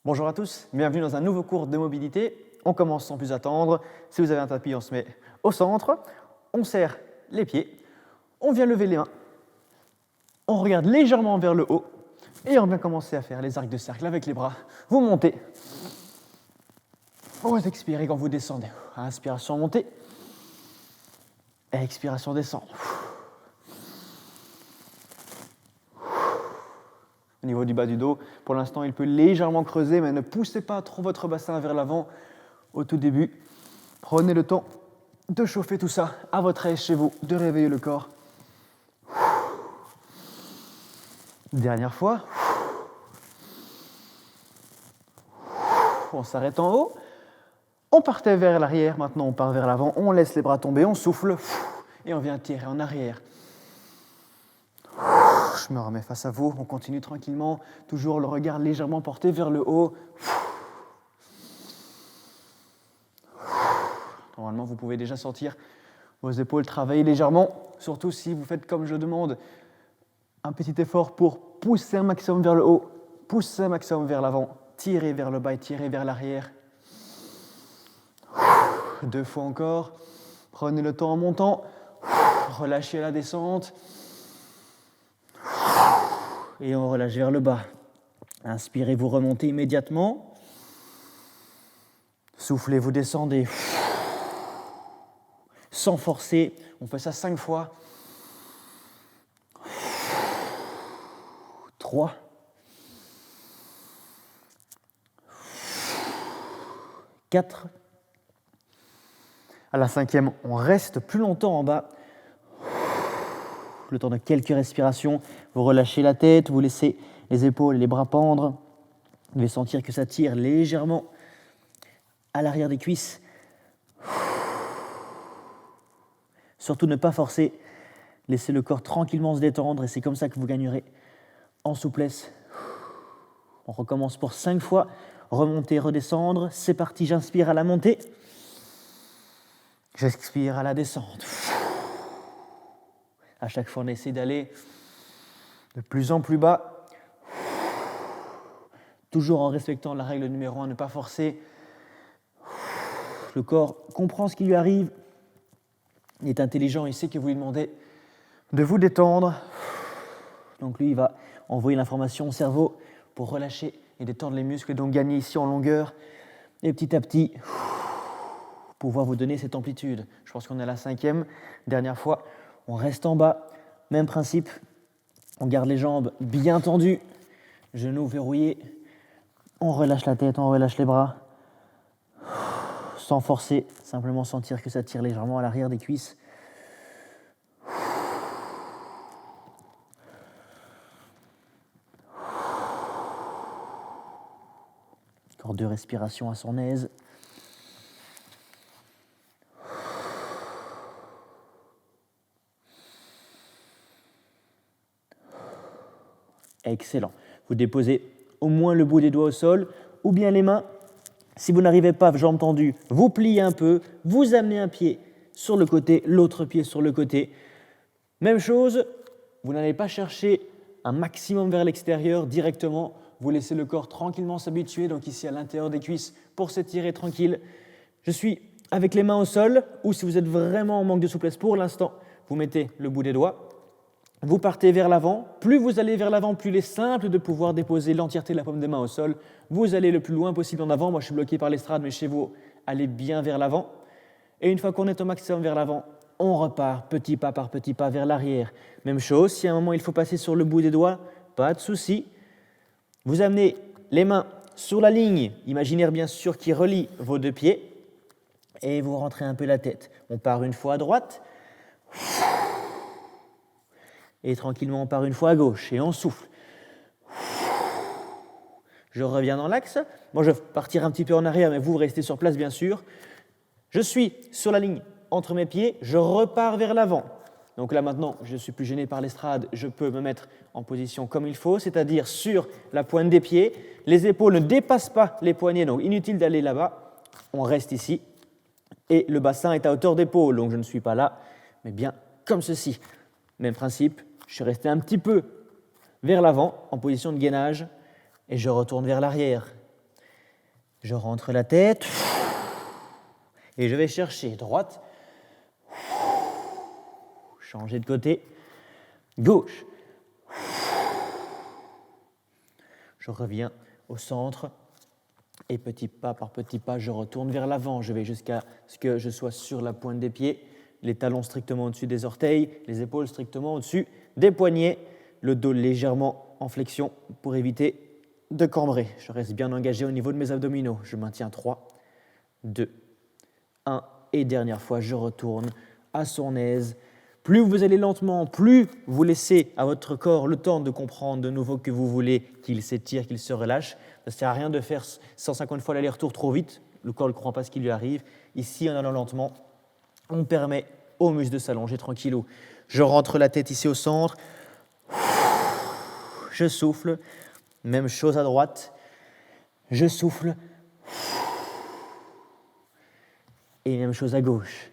Bonjour à tous, bienvenue dans un nouveau cours de mobilité. On commence sans plus attendre. Si vous avez un tapis, on se met au centre. On serre les pieds. On vient lever les mains. On regarde légèrement vers le haut. Et on vient commencer à faire les arcs de cercle avec les bras. Vous montez. Vous expirez quand vous descendez. Inspiration, montée. Expiration, descendre. Au niveau du bas du dos, pour l'instant, il peut légèrement creuser, mais ne poussez pas trop votre bassin vers l'avant au tout début. Prenez le temps de chauffer tout ça à votre aise chez vous, de réveiller le corps. Dernière fois. On s'arrête en haut. On partait vers l'arrière, maintenant on part vers l'avant. On laisse les bras tomber, on souffle et on vient tirer en arrière. Je me remets face à vous, on continue tranquillement, toujours le regard légèrement porté vers le haut. Normalement, vous pouvez déjà sentir vos épaules travailler légèrement, surtout si vous faites comme je demande, un petit effort pour pousser un maximum vers le haut, pousser un maximum vers l'avant, tirer vers le bas et tirer vers l'arrière. 2 fois encore, prenez le temps en montant, relâchez la descente. Et on relâche vers le bas. Inspirez, vous remontez immédiatement. Soufflez, vous descendez. Sans forcer, on fait ça 5 fois. 3. 4. À la 5e, on reste plus longtemps en bas. Le temps de quelques respirations, vous relâchez la tête, vous laissez les épaules et les bras pendre. Vous devez sentir que ça tire légèrement à l'arrière des cuisses. Surtout ne pas forcer, laissez le corps tranquillement se détendre et c'est comme ça que vous gagnerez en souplesse. On recommence pour 5 fois, remonter, redescendre. C'est parti, j'inspire à la montée. J'expire à la descente. À chaque fois, on essaie d'aller de plus en plus bas, toujours en respectant la règle numéro 1, ne pas forcer. Le corps comprend ce qui lui arrive, il est intelligent, il sait que vous lui demandez de vous détendre. Donc lui, il va envoyer l'information au cerveau pour relâcher et détendre les muscles et donc gagner ici en longueur. Et petit à petit, pouvoir vous donner cette amplitude. Je pense qu'on est à la 5e. Dernière fois, on reste en bas. Même principe, on garde les jambes bien tendues, genoux verrouillés. On relâche la tête, on relâche les bras. Sans forcer, simplement sentir que ça tire légèrement à l'arrière des cuisses. Encore 2 respirations à son aise. Excellent. Vous déposez au moins le bout des doigts au sol ou bien les mains. Si vous n'arrivez pas, jambes tendues, vous pliez un peu, vous amenez un pied sur le côté, l'autre pied sur le côté. Même chose, vous n'allez pas chercher un maximum vers l'extérieur directement. Vous laissez le corps tranquillement s'habituer, donc ici à l'intérieur des cuisses, pour s'étirer tranquille. Je suis avec les mains au sol, ou si vous êtes vraiment en manque de souplesse pour l'instant, vous mettez le bout des doigts. Vous partez vers l'avant. Plus vous allez vers l'avant, plus il est simple de pouvoir déposer l'entièreté de la paume des mains au sol. Vous allez le plus loin possible en avant. Moi, je suis bloqué par l'estrade, mais chez vous, allez bien vers l'avant. Et une fois qu'on est au maximum vers l'avant, on repart petit pas par petit pas vers l'arrière. Même chose, si à un moment il faut passer sur le bout des doigts, pas de souci. Vous amenez les mains sur la ligne imaginaire, bien sûr, qui relie vos 2 pieds. Et vous rentrez un peu la tête. On part une fois à droite. Et tranquillement, on part une fois à gauche et on souffle. Je reviens dans l'axe. Moi, je vais partir un petit peu en arrière, mais vous restez sur place, bien sûr. Je suis sur la ligne entre mes pieds. Je repars vers l'avant. Donc là, maintenant, je ne suis plus gêné par l'estrade. Je peux me mettre en position comme il faut, c'est-à-dire sur la pointe des pieds. Les épaules ne dépassent pas les poignets, donc inutile d'aller là-bas. On reste ici. Et le bassin est à hauteur d'épaule, donc je ne suis pas là, mais bien comme ceci. Même principe. Je suis resté un petit peu vers l'avant, en position de gainage, et je retourne vers l'arrière. Je rentre la tête. Et je vais chercher droite. Changer de côté. Gauche. Je reviens au centre. Et petit pas par petit pas, je retourne vers l'avant. Je vais jusqu'à ce que je sois sur la pointe des pieds, les talons strictement au-dessus des orteils, les épaules strictement au-dessus des poignets, le dos légèrement en flexion pour éviter de cambrer. Je reste bien engagé au niveau de mes abdominaux. Je maintiens 3, 2, 1 et dernière fois, je retourne à son aise. Plus vous allez lentement, plus vous laissez à votre corps le temps de comprendre de nouveau que vous voulez qu'il s'étire, qu'il se relâche. Ça ne sert à rien de faire 150 fois l'aller-retour trop vite. Le corps ne comprend pas ce qui lui arrive. Ici, en allant lentement, on permet aux muscles de s'allonger tranquillou. Je rentre la tête ici au centre. Je souffle. Même chose à droite. Je souffle. Et même chose à gauche.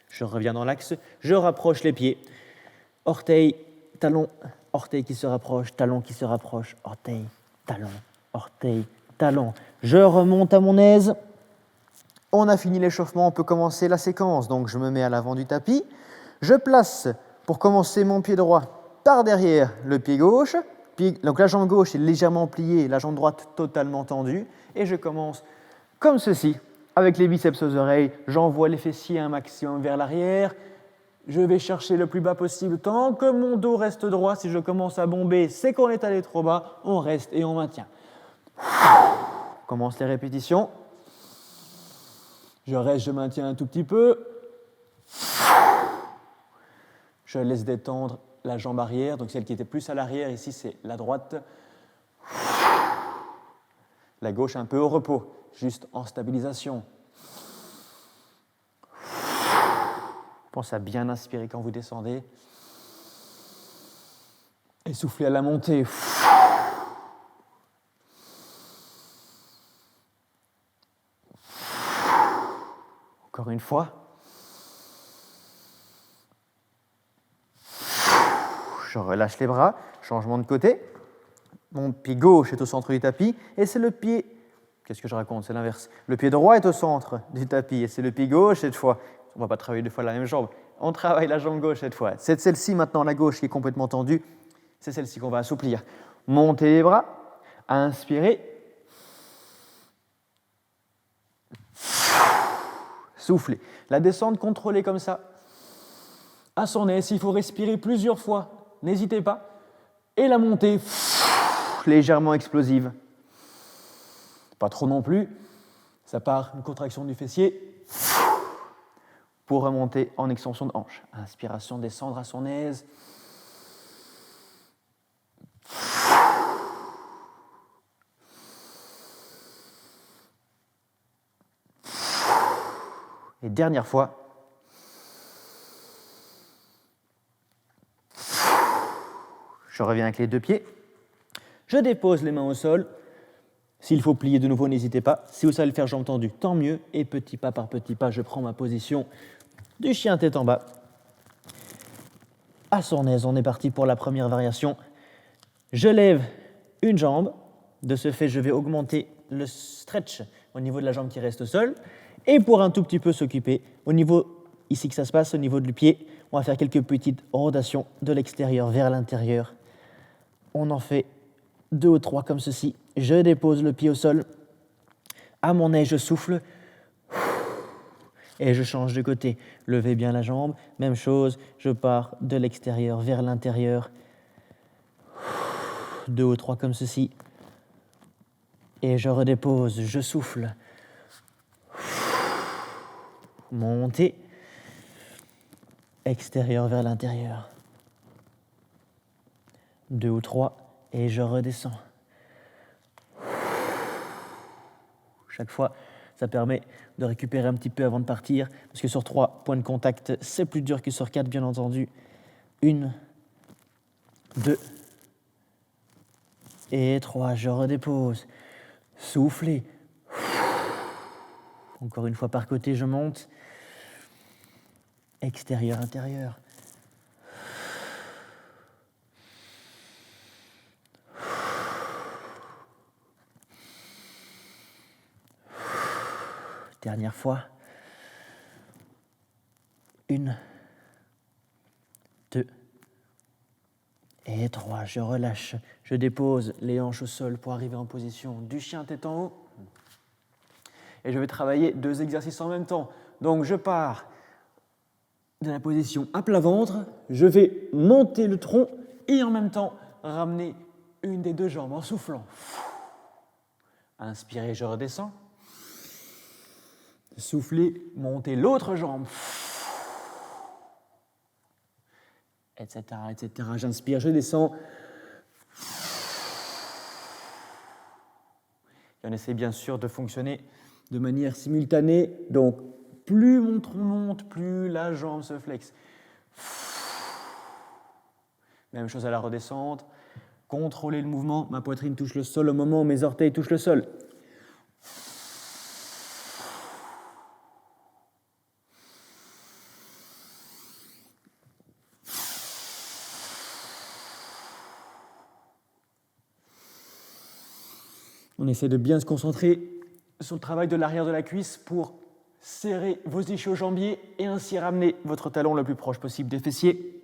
Je reviens dans l'axe, je rapproche les pieds. Orteil, talon, orteil qui se rapproche, talon qui se rapproche, orteil, talon, orteil, talon. Je remonte à mon aise. On a fini l'échauffement, on peut commencer la séquence. Donc je me mets à l'avant du tapis. Je place, pour commencer, mon pied droit par derrière le pied gauche. Donc la jambe gauche est légèrement pliée, la jambe droite totalement tendue. Et je commence comme ceci. Avec les biceps aux oreilles, j'envoie les fessiers un maximum vers l'arrière. Je vais chercher le plus bas possible tant que mon dos reste droit. Si je commence à bomber, c'est qu'on est allé trop bas. On reste et on maintient. On commence les répétitions. Je reste, je maintiens un tout petit peu. Je laisse détendre la jambe arrière, donc celle qui était plus à l'arrière, ici c'est la droite. La gauche un peu au repos, juste en stabilisation. Pensez à bien inspirer quand vous descendez. Et soufflez à la montée. Encore une fois. Je relâche les bras, changement de côté. Mon pied gauche est au centre du tapis et c'est le pied... Qu'est-ce que je raconte? C'est l'inverse. Le pied droit est au centre du tapis et c'est le pied gauche cette fois. On ne va pas travailler 2 fois la même jambe. On travaille la jambe gauche cette fois. C'est celle-ci maintenant, la gauche qui est complètement tendue. C'est celle-ci qu'on va assouplir. Montez les bras. Inspirez. Soufflez. La descente contrôlée comme ça. À son aise, il faut respirer plusieurs fois. N'hésitez pas. Et la montée légèrement explosive. Pas trop non plus. Ça part une contraction du fessier pour remonter en extension de hanche. Inspiration, descendre à son aise. Et dernière fois. Je reviens avec les 2 pieds. Je dépose les mains au sol. S'il faut plier de nouveau, n'hésitez pas. Si vous savez le faire jambe tendue, tant mieux. Et petit pas par petit pas, je prends ma position du chien tête en bas. À son aise, on est parti pour la première variation. Je lève une jambe. De ce fait, je vais augmenter le stretch au niveau de la jambe qui reste au sol. Et pour un tout petit peu s'occuper, au niveau, ici que ça se passe, au niveau du pied, on va faire quelques petites rotations de l'extérieur vers l'intérieur. On en fait 2 ou 3 comme ceci. Je dépose le pied au sol. À mon aise, je souffle. Et je change de côté. Levez bien la jambe. Même chose, je pars de l'extérieur vers l'intérieur. 2 ou 3 comme ceci. Et je redépose, je souffle. Montez. Extérieur vers l'intérieur. 2 ou 3. Et je redescends. Chaque fois, ça permet de récupérer un petit peu avant de partir, parce que sur 3 points de contact, c'est plus dur que sur 4, bien entendu. 1, 2 et 3. Je redépose. Soufflez. Encore une fois par côté, je monte. Extérieur, intérieur. Dernière fois. 1, 2 et 3. Je relâche. Je dépose les hanches au sol pour arriver en position du chien tête en haut. Et je vais travailler 2 exercices en même temps. Donc je pars de la position à plat ventre. Je vais monter le tronc et en même temps ramener une des 2 jambes en soufflant. Inspirez, je redescends. Soufflez, montez l'autre jambe. Etc., etc. J'inspire, je descends. Et on essaie bien sûr de fonctionner de manière simultanée. Donc, plus mon tronc monte, plus la jambe se flexe. Même chose à la redescente. Contrôlez le mouvement. Ma poitrine touche le sol au moment où mes orteils touchent le sol. On essaie de bien se concentrer sur le travail de l'arrière de la cuisse pour serrer vos ischio-jambiers et ainsi ramener votre talon le plus proche possible des fessiers.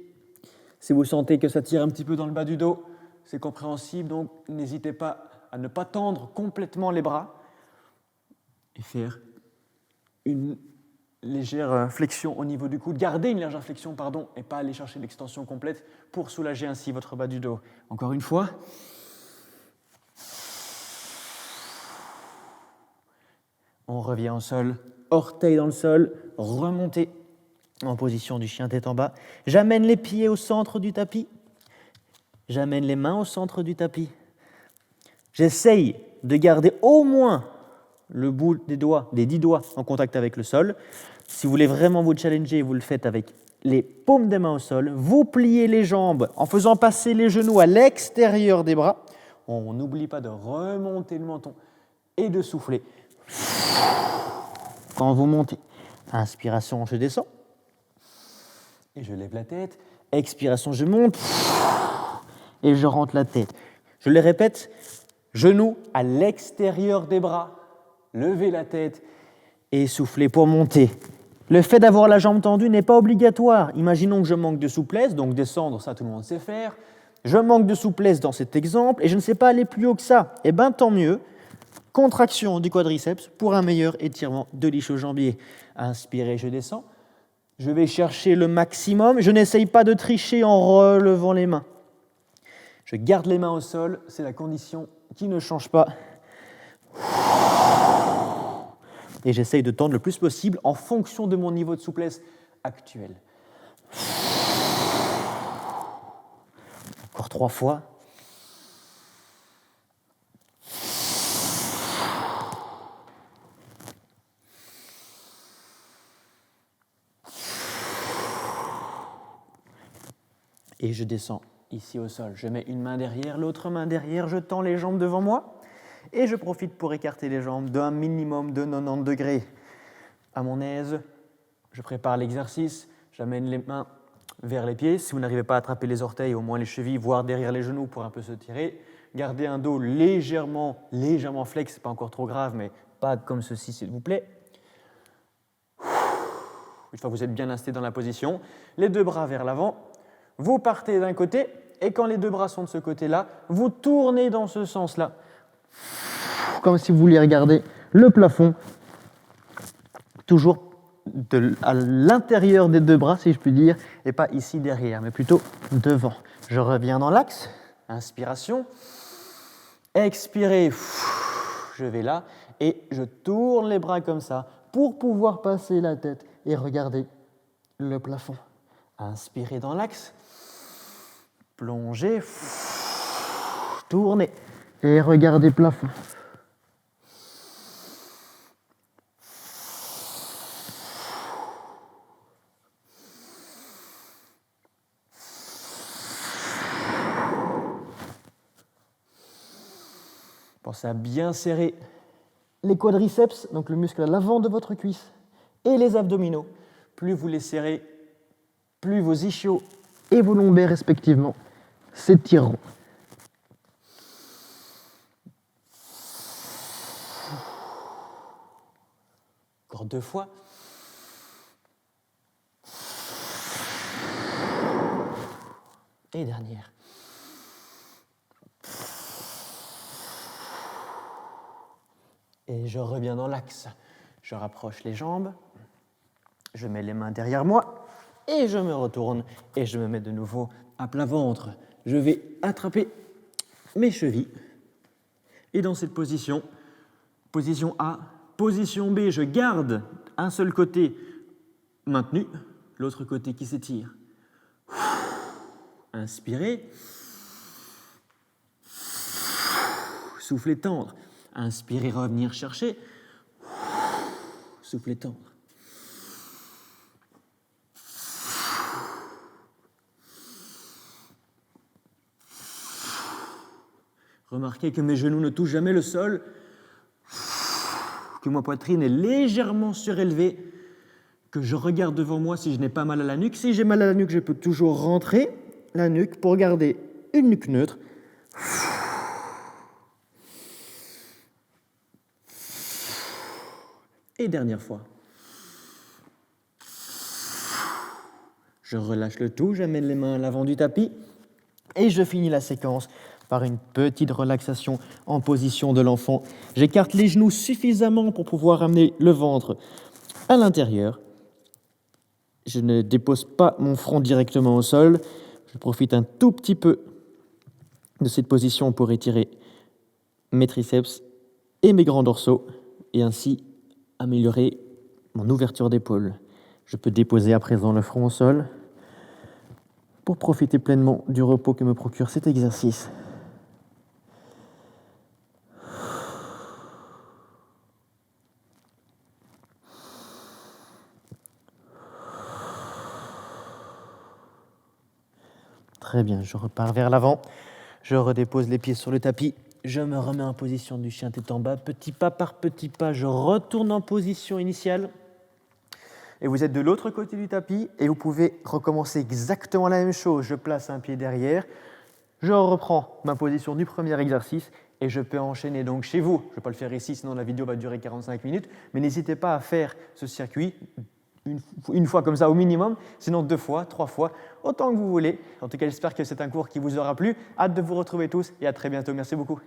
Si vous sentez que ça tire un petit peu dans le bas du dos, c'est compréhensible, donc n'hésitez pas à ne pas tendre complètement les bras et faire une légère flexion au niveau du coude. Gardez une légère flexion, et pas aller chercher l'extension complète pour soulager ainsi votre bas du dos. Encore une fois. On revient au sol, orteil dans le sol, remontez en position du chien tête en bas. J'amène les pieds au centre du tapis. J'amène les mains au centre du tapis. J'essaye de garder au moins le bout des 10 doigts en contact avec le sol. Si vous voulez vraiment vous challenger, vous le faites avec les paumes des mains au sol. Vous pliez les jambes en faisant passer les genoux à l'extérieur des bras. On n'oublie pas de remonter le menton et de souffler. Quand vous montez, inspiration, je descends et je lève la tête. Expiration, je monte et je rentre la tête. Je les répète, genoux à l'extérieur des bras, levez la tête et soufflez pour monter. Le fait d'avoir la jambe tendue n'est pas obligatoire. Imaginons que je manque de souplesse, donc descendre, ça tout le monde sait faire. Je manque de souplesse dans cet exemple et je ne sais pas aller plus haut que ça. Eh bien, tant mieux. Contraction du quadriceps pour un meilleur étirement de l'ischio-jambier. Inspirez, je descends. Je vais chercher le maximum. Je n'essaye pas de tricher en relevant les mains. Je garde les mains au sol. C'est la condition qui ne change pas. Et j'essaye de tendre le plus possible en fonction de mon niveau de souplesse actuel. Encore 3 fois. Et je descends ici au sol. Je mets une main derrière, l'autre main derrière, je tends les jambes devant moi et je profite pour écarter les jambes d'un minimum de 90 degrés. À mon aise, je prépare l'exercice, j'amène les mains vers les pieds. Si vous n'arrivez pas à attraper les orteils, au moins les chevilles, voire derrière les genoux pour un peu se tirer. Gardez un dos légèrement flex, c'est pas encore trop grave, mais pas comme ceci s'il vous plaît. Une fois que vous êtes bien installé dans la position, les 2 bras vers l'avant. Vous partez d'un côté et quand les 2 bras sont de ce côté-là, vous tournez dans ce sens-là. Comme si vous vouliez regarder le plafond, toujours à l'intérieur des 2 bras, si je puis dire, et pas ici derrière, mais plutôt devant. Je reviens dans l'axe, inspiration, expirez, je vais là et je tourne les bras comme ça pour pouvoir passer la tête et regarder le plafond. Inspirez dans l'axe. Plongez, tournez et regardez plafond. Pensez à bien serrer les quadriceps, donc le muscle à l'avant de votre cuisse, et les abdominaux. Plus vous les serrez, plus vos ischios et vos lombaires respectivement s'étireront. Encore 2 fois. Et dernière. Et je reviens dans l'axe. Je rapproche les jambes, je mets les mains derrière moi et je me retourne et je me mets de nouveau à plat ventre. Je vais attraper mes chevilles et dans cette position, position A, position B, je garde un seul côté maintenu, l'autre côté qui s'étire. Inspirez. Soufflez tendre. Inspirez, revenir chercher. Soufflez tendre. Remarquez que mes genoux ne touchent jamais le sol, que ma poitrine est légèrement surélevée, que je regarde devant moi si je n'ai pas mal à la nuque. Si j'ai mal à la nuque, je peux toujours rentrer la nuque pour garder une nuque neutre. Et dernière fois. Je relâche le tout, j'amène les mains à l'avant du tapis et je finis la séquence par une petite relaxation en position de l'enfant. J'écarte les genoux suffisamment pour pouvoir amener le ventre à l'intérieur. Je ne dépose pas mon front directement au sol. Je profite un tout petit peu de cette position pour étirer mes triceps et mes grands dorsaux et ainsi améliorer mon ouverture d'épaule. Je peux déposer à présent le front au sol pour profiter pleinement du repos que me procure cet exercice. Très bien, je repars vers l'avant, je redépose les pieds sur le tapis, je me remets en position du chien tête en bas, petit pas par petit pas, je retourne en position initiale. Et vous êtes de l'autre côté du tapis et vous pouvez recommencer exactement la même chose. Je place un pied derrière, je reprends ma position du premier exercice et je peux enchaîner donc chez vous. Je ne vais pas le faire ici, sinon la vidéo va durer 45 minutes, mais n'hésitez pas à faire ce circuit une fois comme ça au minimum, sinon 2 fois, 3 fois, autant que vous voulez. En tout cas, j'espère que c'est un cours qui vous aura plu. Hâte de vous retrouver tous et à très bientôt. Merci beaucoup.